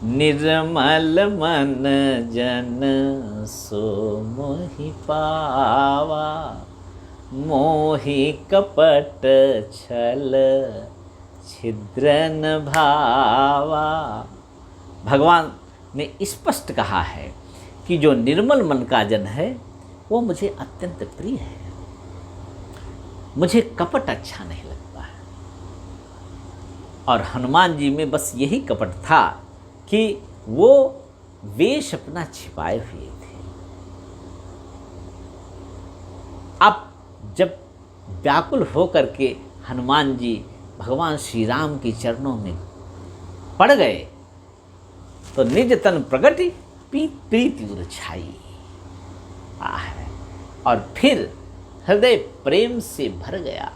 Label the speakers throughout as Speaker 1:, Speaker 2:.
Speaker 1: निर्मल मन जन सो मोहि पावा, मोहि कपट छल छिद्र न भावा। भगवान ने स्पष्ट कहा है कि जो निर्मल मन का जन है वो मुझे अत्यंत प्रिय है। मुझे कपट अच्छा नहीं लगता है। और हनुमान जी में बस यही कपट था कि वो वेश अपना छिपाए हुए थे। अब जब व्याकुल होकर के हनुमान जी भगवान श्री राम के चरणों में पड़ गए तो निज तन प्रगति प्रीति उर छाई। और फिर हृदय प्रेम से भर गया।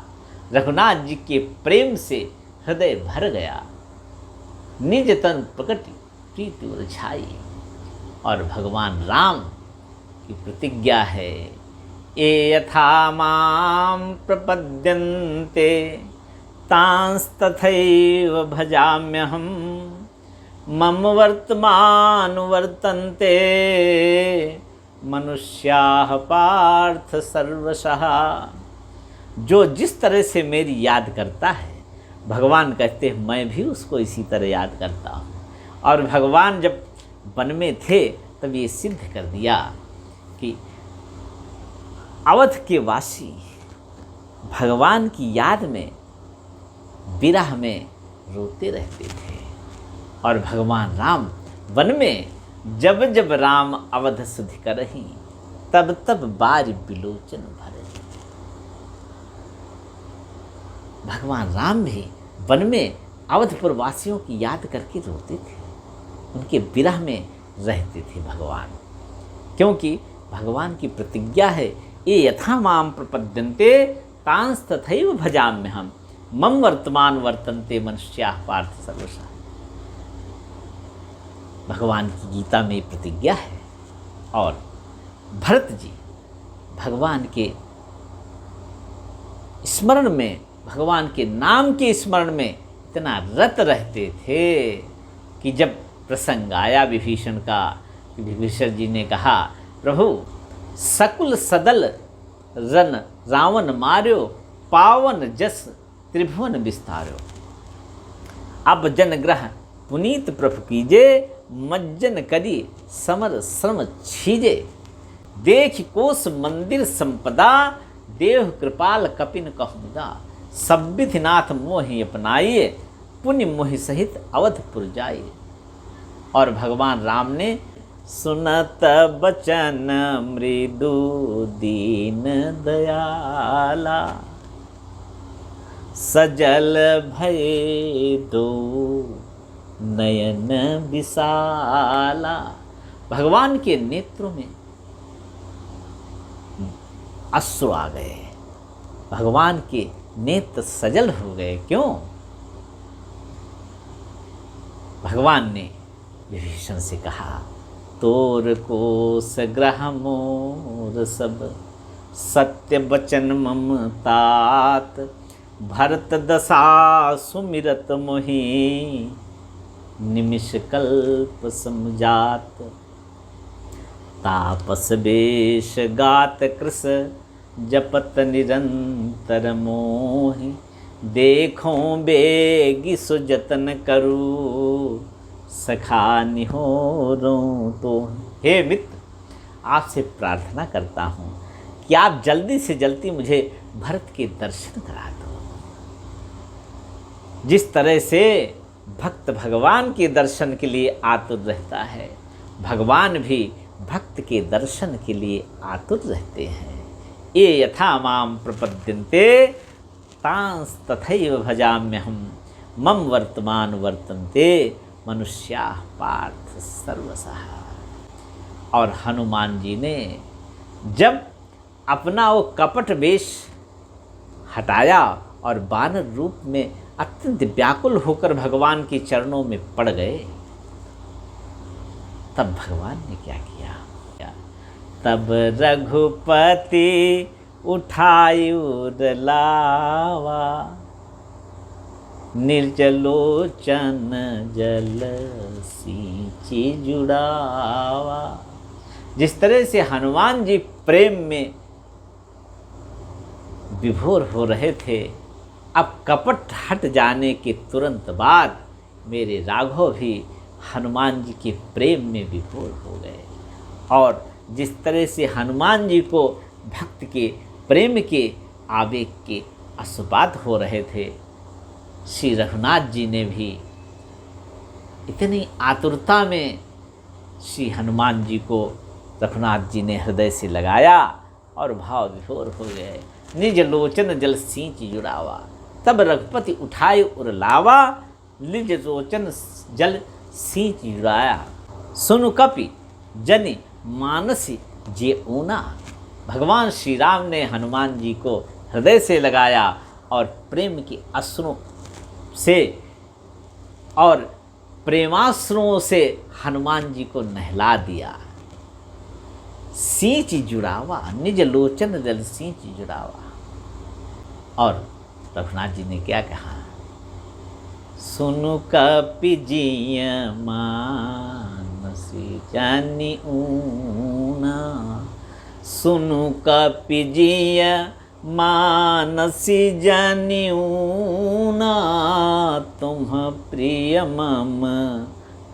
Speaker 1: रघुनाथ जी के प्रेम से हृदय भर गया। निज तन प्रगति प्रीति उर छाई। और भगवान राम की प्रतिज्ञा है, ये यथा मां प्रपद्यन्ते तांस्तथैव भजाम्यहम्, मम वर्तमानुवर्तन्ते मनुष्याः पार्थ सर्वशः। जो जिस तरह से मेरी याद करता है, भगवान कहते हैं मैं भी उसको इसी तरह याद करता हूँ। और भगवान जब वन में थे तब ये सिद्ध कर दिया कि अवध के वासी भगवान की याद में विरह में रोते रहते थे। और भगवान राम वन में जब जब राम अवध सुधि करहीं, तब तब बार बिलोचन भरहीं। भगवान राम भी वन में अवधपुर वासियों की याद करके रोते थे, उनके विरह में रहते थे भगवान। क्योंकि भगवान की प्रतिज्ञा है, ये यथा माम प्रपद्यन्ते तांस्तथैव भजाम्यहम्, मम वर्तमान वर्तन्ते मनुष्याः पार्थ सर्वशः। भगवान की गीता में प्रतिज्ञा है। और भरत जी भगवान के स्मरण में, भगवान के नाम के स्मरण में इतना रत रहते थे कि जब प्रसंग आया विभीषण का, विभीषण जी ने कहा, प्रभु सकुल सदल रन रावण मार्यो, पावन जस त्रिभुवन विस्तार्यो। अब जनग्रह पुनीत प्रभु कीजे, मज्जन करी समर श्रम छीजे। देख कोस मंदिर संपदा, देव कृपाल कपिन कहमुदा। सब विधिनाथ मोहि अपनाइए, पुण्य मोहि सहित अवधपुर जाइए। और भगवान राम ने सुनत बचन मृदु दीन दयाला, सजल भय दो नयन विशाला। भगवान के नेत्रों में अश्रु आ गए, भगवान के नेत्र सजल हो गए। क्यों? भगवान ने विभीषण से कहा, तोर कोस ग्रह मोर सब, सत्य बचन मम तात। भरत दशा सुमिरत मोहि, निमिष कल्प समझात। तापस वेश गात कृस, जपत निरंतर मोहि। देखो बेगी सुजतन करूँ, सखा निहोरों तो। हे मित्र, आपसे प्रार्थना करता हूँ कि आप जल्दी से जल्दी मुझे भरत के दर्शन करा दो। जिस तरह से भक्त भगवान के दर्शन के लिए आतुर रहता है, भगवान भी भक्त के दर्शन के लिए आतुर रहते हैं। ये यथा माम प्रपद्यन्ते तांस्तथैव भजाम्यहम्, मम वर्तमान वर्तन्ते मनुष्याः पार्थ सर्वशः। और हनुमान जी ने जब अपना वो कपट वेश हटाया और वानर रूप में अत्यंत व्याकुल होकर भगवान के चरणों में पड़ गए, तब भगवान ने क्या किया? तब रघुपति उठायु लावा, निर्जलोचन जल सींची जुड़ावा। जिस तरह से हनुमान जी प्रेम में विभोर हो रहे थे, अब कपट हट जाने के तुरंत बाद मेरे राघव भी हनुमान जी के प्रेम में विभोर हो गए। और जिस तरह से हनुमान जी को भक्त के प्रेम के आवेग के आस्वाद हो रहे थे, श्री रघुनाथ जी ने भी इतनी आतुरता में श्री हनुमान जी को रघुनाथ जी ने हृदय से लगाया और भाव विभोर हो गए। निज लोचन जल सींच जुड़ावा, तब रघुपति उठाए उर लावा, निज लोचन जल सींच जुड़ाया। सुनु कपि जनि मानसी जे ऊना। भगवान श्री राम ने हनुमान जी को हृदय से लगाया और प्रेम के अश्रुओं से और प्रेमाश्रुओं से हनुमान जी को नहला दिया। सींच जुड़ावा, निज लोचन जल सींच जुड़ावा। और रघुनाथ जी ने क्या कहा? सुनु कपि जिय मानसी जानी ऊना। सुनु कपि जिय मानसी जानी ऊना। तुम प्रिय मम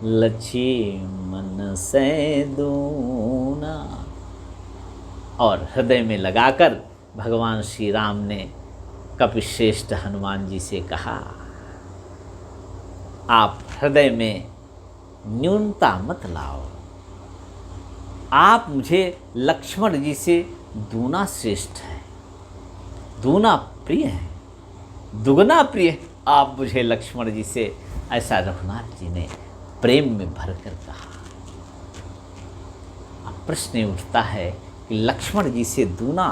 Speaker 1: लक्ष्मण से दूना। और हृदय में लगाकर भगवान श्री राम ने कपिश्रेष्ठ हनुमान जी से कहा, आप हृदय में न्यूनता मत लाओ। आप मुझे लक्ष्मण जी से दूना श्रेष्ठ है, दूना प्रिय है, दुगना प्रिय आप मुझे लक्ष्मण जी से। ऐसा रघुनाथ जी ने प्रेम में भरकर कहा। अब प्रश्न उठता है कि लक्ष्मण जी से दूना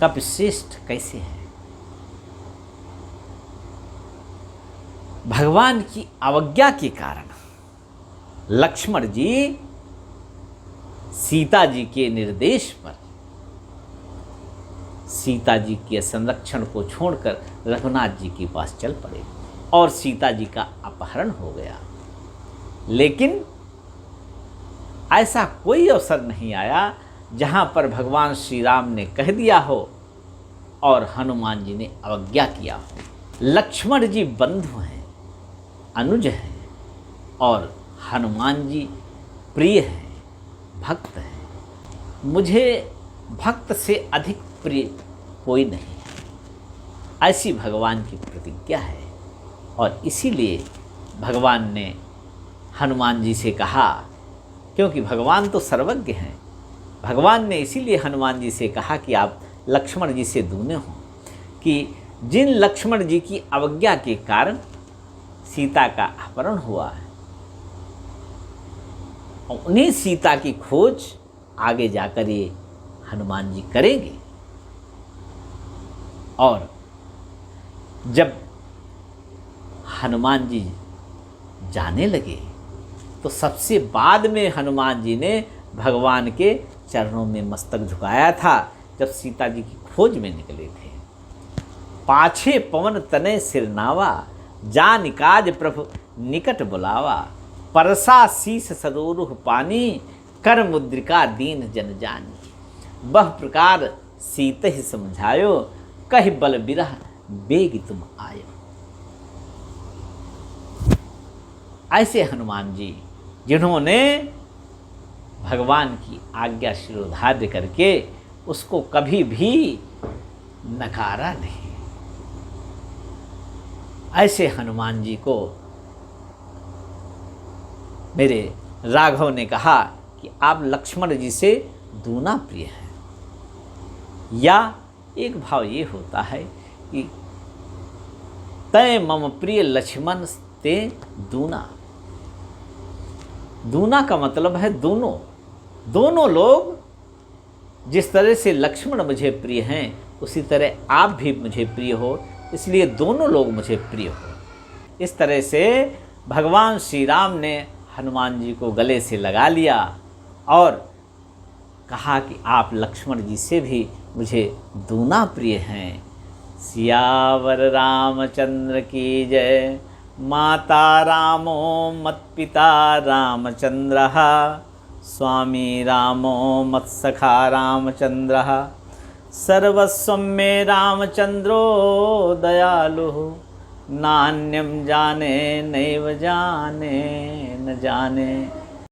Speaker 1: कपिश्रेष्ठ कैसे है? भगवान की अवज्ञा के कारण लक्ष्मण जी सीता जी के निर्देश पर सीता जी के संरक्षण को छोड़कर रघुनाथ जी के पास चल पड़े और सीता जी का अपहरण हो गया। लेकिन ऐसा कोई अवसर नहीं आया जहां पर भगवान श्री राम ने कह दिया हो और हनुमान जी ने अवज्ञा किया हो। लक्ष्मण जी बंधु हैं, अनुज हैं और हनुमान जी प्रिय हैं, भक्त हैं। मुझे भक्त से अधिक प्रिय कोई नहीं है, ऐसी भगवान की प्रतिज्ञा है। और इसीलिए भगवान ने हनुमान जी से कहा, क्योंकि भगवान तो सर्वज्ञ हैं, भगवान ने इसीलिए हनुमान जी से कहा कि आप लक्ष्मण जी से दूने हों, कि जिन लक्ष्मण जी की अवज्ञा के कारण सीता का अपहरण हुआ है, उन्हीं सीता की खोज आगे जाकर ये हनुमान जी करेंगे। और जब हनुमान जी जाने लगे तो सबसे बाद में हनुमान जी ने भगवान के चरणों में मस्तक झुकाया था जब सीता जी की खोज में निकले थे। पाछे पवन तने सिरनावा, जा निकाज प्रभु निकट बुलावा। परसा शीस सरोरुह पानी, कर मुद्रिका दीन जन जानी। बह प्रकार सीत ही समझायो, कहि बल बिरह बेग तुम आयो। ऐसे हनुमान जी जिन्होंने भगवान की आज्ञा शिरोधार्य करके उसको कभी भी नकारा नहीं, ऐसे हनुमान जी को मेरे राघव ने कहा कि आप लक्ष्मण जी से दूना प्रिय हैं। या एक भाव ये होता है कि तय मम प्रिय लक्ष्मण ते दूना। दूना का मतलब है दोनों। दोनों लोग जिस तरह से लक्ष्मण मुझे प्रिय हैं उसी तरह आप भी मुझे प्रिय हो, इसलिए दोनों लोग मुझे प्रिय हो। इस तरह से भगवान श्री राम ने हनुमान जी को गले से लगा लिया और कहा कि आप लक्ष्मण जी से भी मुझे दूना प्रिय हैं। सियावर रामचंद्र की जय। माता रामो मत्पिता रामचंद्रः, स्वामी रामो मत्सखा रामचंद्रः, सर्वस्वं मे रामचंद्रो दयालुः, नान्यं जाने नैव जाने न जाने।